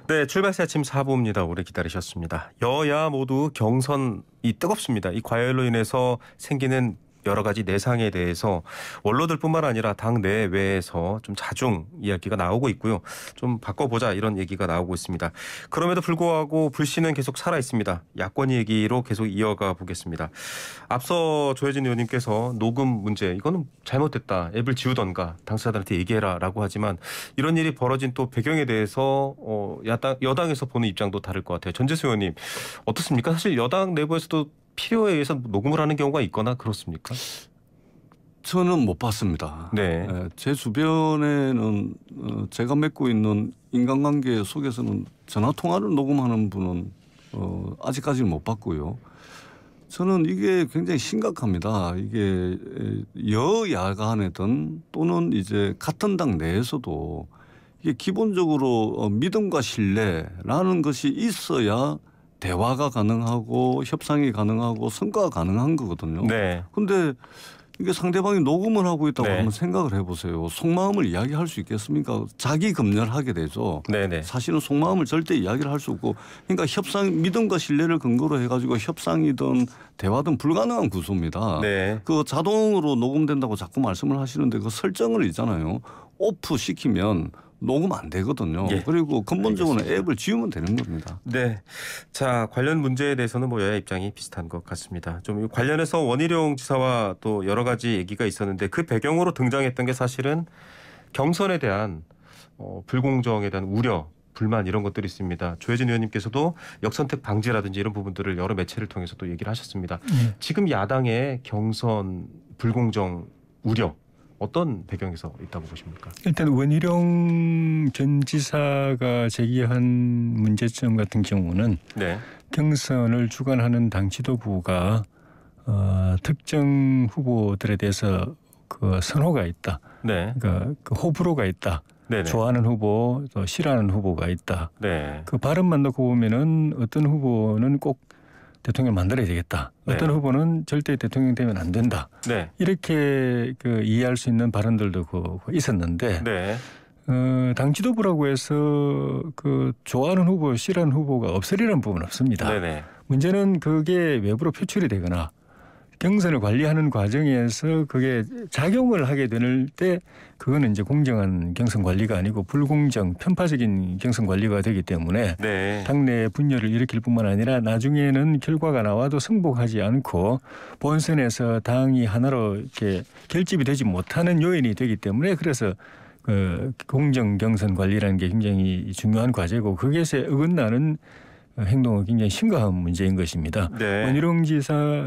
네, 출발새 아침 4부입니다. 오래 기다리셨습니다. 여야 모두 경선이 뜨겁습니다. 이 과열로 인해서 생기는 여러 가지 내상에 대해서 원로들뿐만 아니라 당 내외에서 좀 자중 이야기가 나오고 있고요. 좀 바꿔보자 이런 얘기가 나오고 있습니다. 그럼에도 불구하고 불씨는 계속 살아 있습니다. 야권 얘기로 계속 이어가 보겠습니다. 앞서 조혜진 의원님께서 녹음 문제 이거는 잘못됐다. 앱을 지우던가 당사자들한테 얘기해라라고 하지만 이런 일이 벌어진 또 배경에 대해서 여당에서 보는 입장도 다를 것 같아요. 전재수 의원님 어떻습니까? 사실 여당 내부에서도 필요에 의해서 녹음을 하는 경우가 있거나 그렇습니까? 저는 못 봤습니다. 네. 제 주변에는 제가 맺고 있는 인간관계 속에서는 전화통화를 녹음하는 분은 아직까지는 못 봤고요. 저는 이게 굉장히 심각합니다. 이게 여야 간이든 또는 이제 같은 당 내에서도 이게 기본적으로 믿음과 신뢰라는 것이 있어야 대화가 가능하고 협상이 가능하고 성과가 가능한 거거든요. 네. 그런데 이게 상대방이 녹음을 하고 있다고 네. 한번 생각을 해보세요. 속마음을 이야기할 수 있겠습니까? 자기 검열하게 되죠. 네네. 사실은 속마음을 절대 이야기를 할 수 없고 그러니까 믿음과 신뢰를 근거로 해가지고 협상이든 대화든 불가능한 구조입니다. 네. 그 자동으로 녹음된다고 자꾸 말씀을 하시는데 그 설정을 있잖아요. 오프 시키면 녹음 안 되거든요. 예. 그리고 근본적으로 알겠습니다. 앱을 지우면 되는 겁니다. 네. 자, 관련 문제에 대해서는 뭐 여야 입장이 비슷한 것 같습니다. 좀 관련해서 원희룡 지사와 또 여러 가지 얘기가 있었는데 그 배경으로 등장했던 게 사실은 경선에 대한 불공정에 대한 우려, 불만 이런 것들이 있습니다. 조혜진 의원님께서도 역선택 방지라든지 이런 부분들을 여러 매체를 통해서 또 얘기를 하셨습니다. 지금 야당의 경선 불공정 우려 어떤 배경에서 있다고 보십니까? 일단 원희룡 전 지사가 제기한 문제점 같은 경우는 네. 경선을 주관하는 당 지도부가 특정 후보들에 대해서 그 선호가 있다. 네. 그러니까 그 호불호가 있다. 네네. 좋아하는 후보, 또 싫어하는 후보가 있다. 네. 그 발언만 놓고 보면은 어떤 후보는 꼭 대통령 만들어야 되겠다. 네. 어떤 후보는 절대 대통령 되면 안 된다. 네. 이렇게 그 이해할 수 있는 발언들도 있었는데 네. 당 지도부라고 해서 그 좋아하는 후보, 싫어하는 후보가 없으리라는 부분은 없습니다. 네네. 문제는 그게 외부로 표출이 되거나 경선을 관리하는 과정에서 그게 작용을 하게 될 때 그거는 이제 공정한 경선 관리가 아니고 불공정, 편파적인 경선 관리가 되기 때문에 네. 당내 분열을 일으킬 뿐만 아니라 나중에는 결과가 나와도 승복하지 않고 본선에서 당이 하나로 이렇게 결집이 되지 못하는 요인이 되기 때문에 그래서 그 공정 경선 관리라는 게 굉장히 중요한 과제고 그것에 어긋나는 행동은 굉장히 심각한 문제인 것입니다. 네. 원희룡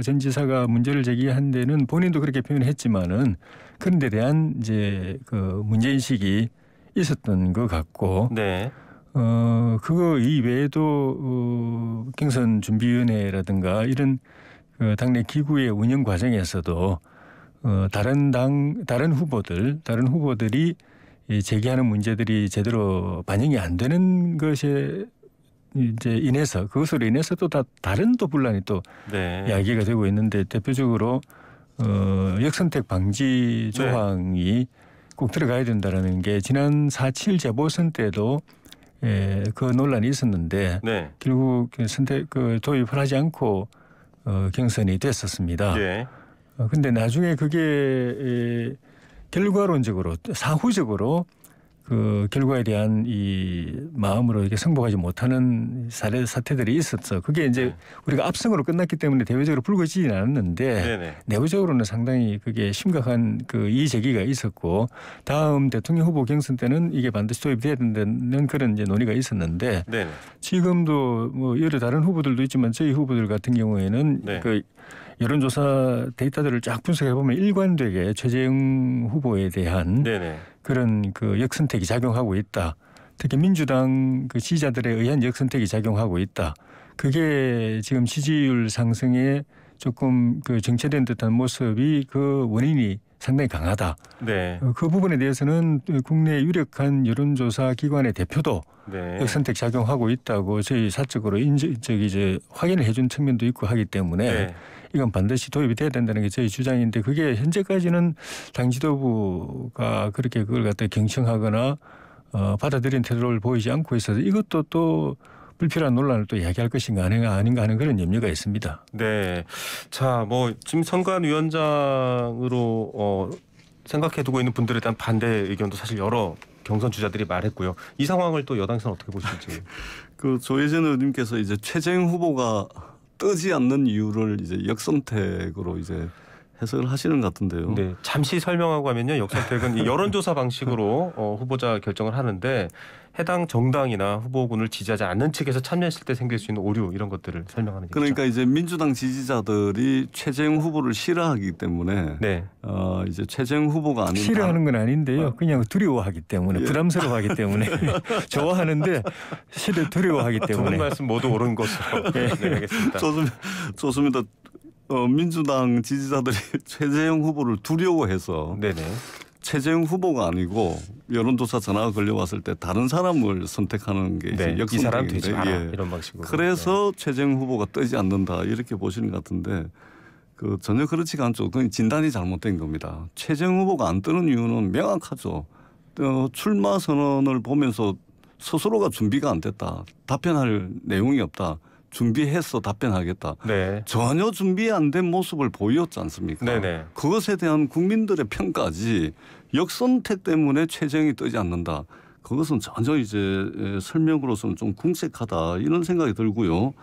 전 지사가 문제를 제기한 데는 본인도 그렇게 표현했지만은 그런 데 대한 이제 그 문제인식이 있었던 것 같고 네. 그거 이외에도 경선 준비위원회라든가 이런 그 당내 기구의 운영 과정에서도 다른 후보들이 제기하는 문제들이 제대로 반영이 안 되는 것에 이제 그것으로 인해서 또 다른 분란이 또 네. 이야기가 되고 있는데 대표적으로 역선택 방지 조항이 꼭 들어가야 된다라는 게 지난 4.7 재보선 때도 그 논란이 있었는데 네. 결국 선택 도입을 하지 않고 경선이 됐었습니다. 네. 근데 나중에 그게 결과론적으로 사후적으로 그 결과에 대한 이 마음으로 이렇게 승복하지 못하는 사태들이 있었어. 그게 이제 우리가 압승으로 끝났기 때문에 대외적으로 불거지진 않았는데 네네. 내부적으로는 상당히 그게 심각한 그 이의 제기가 있었고 다음 대통령 후보 경선 때는 이게 반드시 도입돼야 된다는 그런 이제 논의가 있었는데 네네. 지금도 뭐 여러 다른 후보들도 있지만 저희 후보들 같은 경우에는 네. 그 여론조사 데이터들을 쫙 분석해 보면 일관되게 최재형 후보에 대한 네네. 그런 그 역선택이 작용하고 있다. 특히 민주당 그 지지자들에 의한 역선택이 작용하고 있다. 그게 지금 지지율 상승에 조금 그 정체된 듯한 모습이 그 원인이 상당히 강하다. 네. 그 부분에 대해서는 국내 유력한 여론조사 기관의 대표도 네. 역선택 작용하고 있다고 저희 사적으로 확인을 해준 측면도 있고 하기 때문에 네. 이건 반드시 도입이 돼야 된다는 게 저희 주장인데 그게 현재까지는 당 지도부가 그렇게 그걸 갖다 경청하거나 받아들인 태도를 보이지 않고 있어서 이것도 또 불필요한 논란을 또 야기할 것인가 아닌가 하는 그런 염려가 있습니다. 네. 자, 뭐 지금 선관위원장으로 생각해두고 있는 분들에 대한 반대 의견도 사실 여러 경선 주자들이 말했고요. 이 상황을 또 여당에서는 어떻게 보실지. 그 조혜진 의원님께서 이제 최재형 후보가 뜨지 않는 이유를 이제 역선택으로 이제 해석을 하시는 것 같은데요. 네, 잠시 설명하고 하면요. 역선택은 이 여론조사 방식으로 후보자 결정을 하는데 해당 정당이나 후보군을 지지하지 않는 측에서 참여했을 때 생길 수 있는 오류 이런 것들을 설명하는 얘기죠. 그러니까 이제 민주당 지지자들이 최재형 후보를 싫어하기 때문에 네. 이제 최재형 후보가 아닌 싫어하는 건 아닌데요. 그냥 두려워하기 때문에 부담스러워하기 때문에 좋아하는데 두려워하기 때문에. 두 분 말씀 모두 옳은 것으로 네, 알겠습니다. 좋습니다. 민주당 지지자들이 최재형 후보를 두려워해서 네네. 최재형 후보가 아니고 여론조사 전화가 걸려왔을 때 다른 사람을 선택하는 게 네, 이제 이 사람 되지 역선택인데 마라 이런 방식으로. 그래서 최재형 후보가 뜨지 않는다 이렇게 보시는 것 같은데 그 전혀 그렇지가 않죠. 그건 진단이 잘못된 겁니다. 최재형 후보가 안 뜨는 이유는 명확하죠. 출마 선언을 보면서 스스로가 준비가 안 됐다. 답변할 내용이 없다. 준비해서 답변하겠다. 네. 전혀 준비 안 된 모습을 보였지 않습니까? 네네. 그것에 대한 국민들의 평가지 역선택 때문에 최재형이 뜨지 않는다. 그것은 전혀 이제 설명으로서는 좀 궁색하다 이런 생각이 들고요.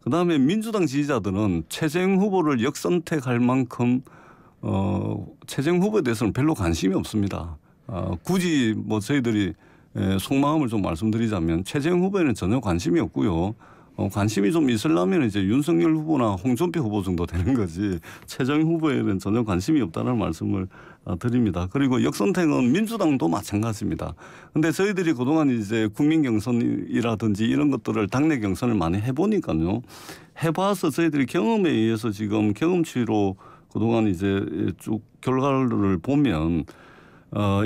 그다음에 민주당 지지자들은 최재형 후보를 역선택할 만큼 최재형 후보에 대해서는 별로 관심이 없습니다. 굳이 뭐 저희들이 속마음을 좀 말씀드리자면 최재형 후보에는 전혀 관심이 없고요. 관심이 좀 있으려면 이제 윤석열 후보나 홍준표 후보 정도 되는 거지 최재형 후보에는 전혀 관심이 없다는 말씀을 드립니다. 그리고 역선택은 민주당도 마찬가지입니다. 그런데 저희들이 그동안 이제 국민 경선이라든지 이런 것들을 당내 경선을 많이 해보니까요. 해봐서 저희들이 경험에 의해서 지금 경험치로 그동안 이제 쭉 결과를 보면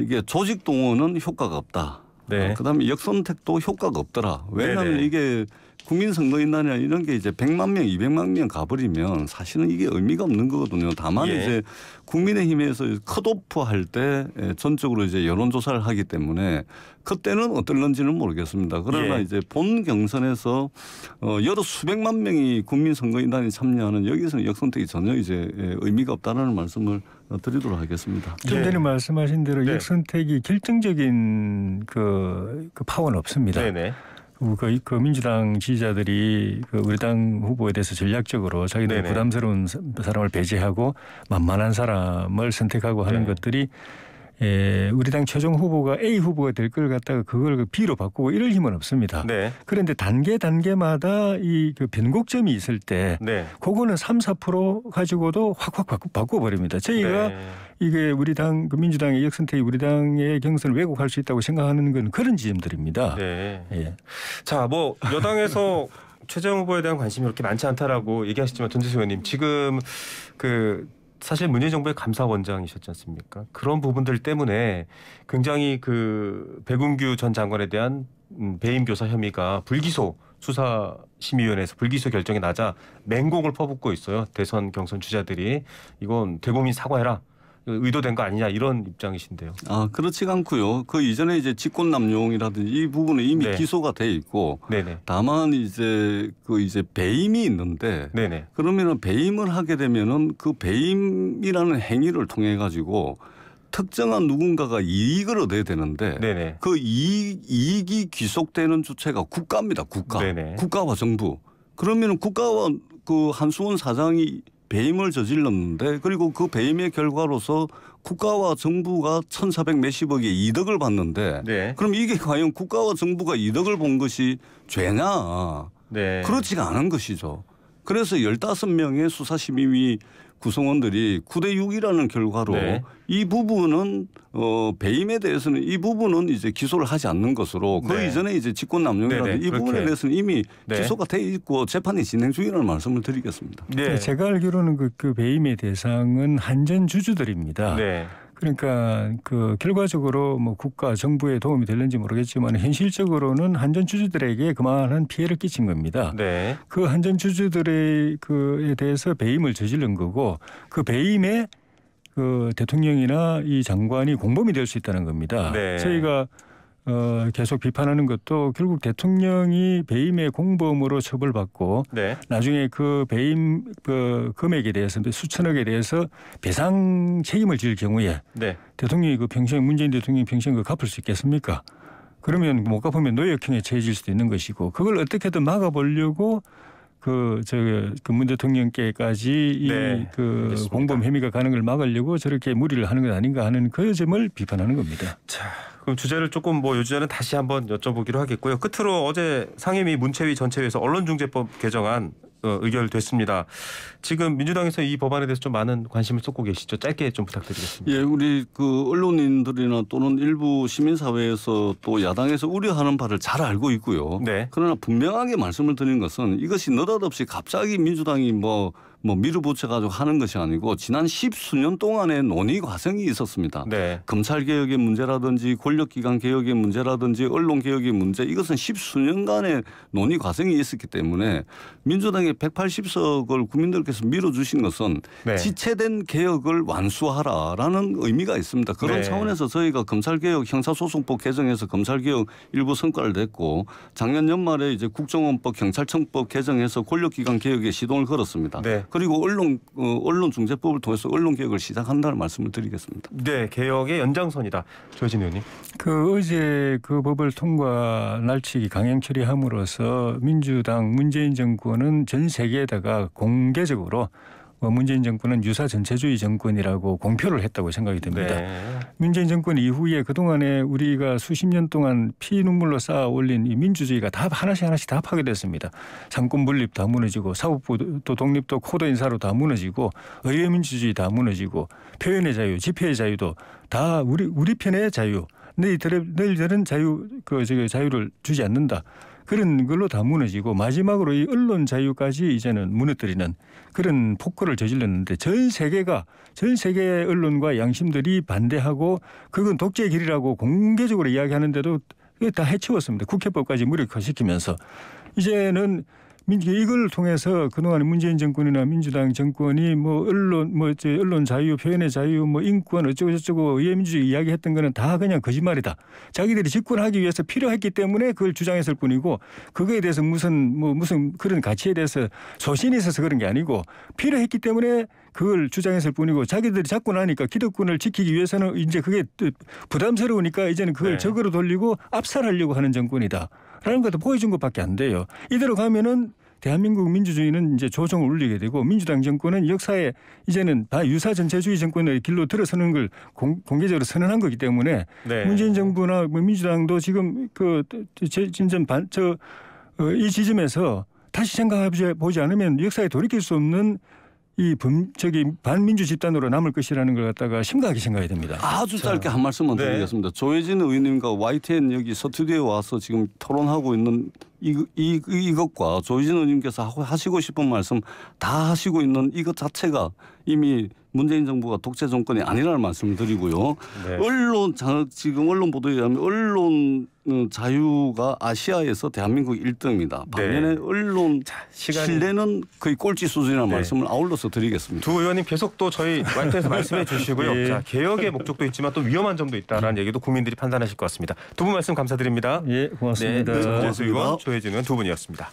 이게 조직 동원은 효과가 없다. 네. 그다음에 역선택도 효과가 없더라. 왜냐하면 네네. 이게 국민선거인단이나 이런 게 이제 100만 명, 200만 명 가버리면 사실은 이게 의미가 없는 거거든요. 다만 예. 이제 국민의힘에서 컷오프 할 때 전적으로 이제 여론조사를 하기 때문에 그때는 어떨런지는 모르겠습니다. 그러나 예. 이제 본 경선에서 여러 수백만 명이 국민선거인단이 참여하는 여기서는 역선택이 전혀 이제 의미가 없다는 말씀을 드리도록 하겠습니다. 좀 전에 예. 말씀하신 대로 네. 역선택이 결정적인 그 파워는 없습니다. 네네. 그 민주당 지지자들이 그 우리 당 후보에 대해서 전략적으로 자기들 네네. 부담스러운 사람을 배제하고 만만한 사람을 선택하고 하는 네. 것들이 우리 당 최종 후보가 A 후보가 될 걸 갖다가 그걸 B로 바꾸고 이럴 힘은 없습니다. 네. 그런데 단계마다 이 그 변곡점이 있을 때 네. 그거는 3, 4% 가지고도 확 바꿔버립니다. 저희가 네. 이게 우리 당 그 민주당의 역선택이 우리 당의 경선을 왜곡할 수 있다고 생각하는 건 그런 지점들입니다. 네. 예. 자, 뭐 여당에서 최재형 후보에 대한 관심이 그렇게 많지 않다라고 얘기하시지만 전재수 의원님 지금 그 사실 문재인 정부의 감사원장이셨지 않습니까? 그런 부분들 때문에 굉장히 그 백운규 전 장관에 대한 배임 교사 혐의가 불기소 수사심의위원회에서 불기소 결정이 나자 맹공을 퍼붓고 있어요. 대선 경선 주자들이 이건 대국민 사과해라. 의도된 거 아니냐 이런 입장이신데요. 그렇지가 않고요. 그 이전에 이제 직권남용이라든지 이 부분은 이미 네. 기소가 돼 있고 네네. 다만 이제 배임이 있는데 네네. 그러면은 배임을 하게 되면은 그 배임이라는 행위를 통해 가지고 특정한 누군가가 이익을 얻어야 되는데 네네. 그 이익이 귀속되는 주체가 국가입니다. 국가. 네네. 국가와 정부. 그러면은 국가와 그 한수원 사장이 배임을 저질렀는데 그리고 그 배임의 결과로서 국가와 정부가 1,400 몇십억의 이득을 봤는데 네. 그럼 이게 과연 국가와 정부가 이득을 본 것이 죄냐? 네. 그렇지가 않은 것이죠. 그래서 15명의 수사심의위 구성원들이 9대 6이라는 결과로 네. 이 부분은 배임에 대해서는 이 부분은 이제 기소를 하지 않는 것으로 그 네. 이전에 이제 직권남용이라든지 네네. 이 부분에 그렇게. 대해서는 이미 네. 기소가 돼 있고 재판이 진행 중이라는 말씀을 드리겠습니다. 네. 제가 알기로는 그 배임의 대상은 한전 주주들입니다. 네. 그러니까 그 결과적으로 뭐 국가 정부에 도움이 될는지 모르겠지만 현실적으로는 한전 주주들에게 그만한 피해를 끼친 겁니다. 네. 그 한전 주주들에 대해서 배임을 저지른 거고 그 배임에 그 대통령이나 이 장관이 공범이 될 수 있다는 겁니다. 네. 저희가 계속 비판하는 것도 결국 대통령이 배임의 공범으로 처벌받고 네. 나중에 그 배임 그 금액에 대해서 수천억에 대해서 배상 책임을 질 경우에 네. 대통령이 그 평생 문재인 대통령이 평생 그 갚을 수 있겠습니까? 그러면 못 갚으면 노역형에 처해질 수도 있는 것이고 그걸 어떻게든 막아보려고 그 문 대통령께까지 네, 그 알겠습니다. 공범 혐의가 가는 걸 막으려고 저렇게 무리를 하는 것 아닌가 하는 그 점을 비판하는 겁니다. 자, 그럼 주제를 조금 요 주제는 다시 한번 여쭤보기로 하겠고요. 끝으로 어제 상임위 문체위 전체위에서 언론중재법 개정안 의결됐습니다. 지금 민주당에서 이 법안에 대해서 좀 많은 관심을 쏟고 계시죠. 짧게 좀 부탁드리겠습니다. 예, 우리 그 언론인들이나 또는 일부 시민사회에서 또 야당에서 우려하는 바를 잘 알고 있고요. 네. 그러나 분명하게 말씀을 드리는 것은 이것이 느닷없이 갑자기 민주당이 뭐 밀어붙여가지고 하는 것이 아니고 지난 10수년 동안의 논의 과정이 있었습니다. 네. 검찰개혁의 문제라든지 권력기관 개혁의 문제라든지 언론개혁의 문제 이것은 10수년간의 논의 과정이 있었기 때문에 민주당의 180석을 국민들께서 밀어주신 것은 네. 지체된 개혁을 완수하라라는 의미가 있습니다. 그런 네. 차원에서 저희가 검찰개혁 형사소송법 개정해서 검찰개혁 일부 성과를 냈고 작년 연말에 이제 국정원법 경찰청법 개정해서 권력기관 개혁에 시동을 걸었습니다. 네. 그리고 언론중재법을 통해서 언론개혁을 시작한다는 말씀을 드리겠습니다. 네, 개혁의 연장선이다. 조혜진 의원님. 그 어제 그 법을 통과 날치기 강행 처리함으로써 민주당 문재인 정권은 전 세계에다가 공개적으로 문재인 정권은 유사 전체주의 정권이라고 공표를 했다고 생각이 됩니다. 네. 문재인 정권 이후에 그동안에 우리가 수십 년 동안 피눈물로 쌓아 올린 이 민주주의가 다 하나씩 다 파괴됐습니다. 상권 분립 다 무너지고 사법부 또 독립도 코드 인사로 다 무너지고 의회 민주주의 다 무너지고 표현의 자유, 집회의 자유도 다 우리 편의 자유. 너희들은 자유를 주지 않는다. 그런 걸로 다 무너지고 마지막으로 이 언론 자유까지 이제는 무너뜨리는 그런 폭거를 저질렀는데 전 세계 언론과 양심들이 반대하고 그건 독재의 길이라고 공개적으로 이야기하는데도 다 해치웠습니다. 국회법까지 무력화시키면서 이제는 이걸 통해서 그동안 문재인 정권이나 민주당 정권이 언론 자유, 표현의 자유, 인권 어쩌고 의회민주주의 이야기했던 거는 다 그냥 거짓말이다. 자기들이 집권하기 위해서 필요했기 때문에 그걸 주장했을 뿐이고 그거에 대해서 무슨 그런 가치에 대해서 소신이 있어서 그런 게 아니고 필요했기 때문에 그걸 주장했을 뿐이고 자기들이 잡고 나니까 기득권을 지키기 위해서는 이제 그게 부담스러우니까 이제는 그걸 네. 적으로 돌리고 압살하려고 하는 정권이다. 라는 것도 보여준 것밖에 안 돼요. 이대로 가면은 대한민국 민주주의는 이제 조정을 울리게 되고 민주당 정권은 역사에 이제는 다 유사 전체주의 정권의 길로 들어서는 걸 공개적으로 선언한 거기 때문에 네. 문재인 정부나 민주당도 지금 이 지점에서 다시 생각해 보지 않으면 역사에 돌이킬 수 없는 반민주 집단으로 남을 것이라는 걸 갖다가 심각하게 생각해야 됩니다. 아주 짧게 한 말씀만 네. 드리겠습니다. 조혜진 의원님과 YTN 여기 스튜디오에 와서 지금 토론하고 있는 이것과 조혜진 의원님께서 하시고 싶은 말씀 다 하시고 있는 이것 자체가 이미 문재인 정부가 독재 정권이 아니라는 말씀을 드리고요. 네. 지금 언론 보도에 의하면 언론 자유가 아시아에서 대한민국 1등입니다. 반면에 언론 신뢰는 거의 꼴찌 수준이라는 말씀을 아울러서 드리겠습니다. 두 의원님 계속 또 저희 와이트에서 말씀해 주시고요. 예. 자, 개혁의 목적도 있지만 또 위험한 점도 있다라는 얘기도 국민들이 판단하실 것 같습니다. 두 분 말씀 감사드립니다. 예, 고맙습니다. 네, 고맙습니다. 의원, 조혜진 의원 두 분이었습니다.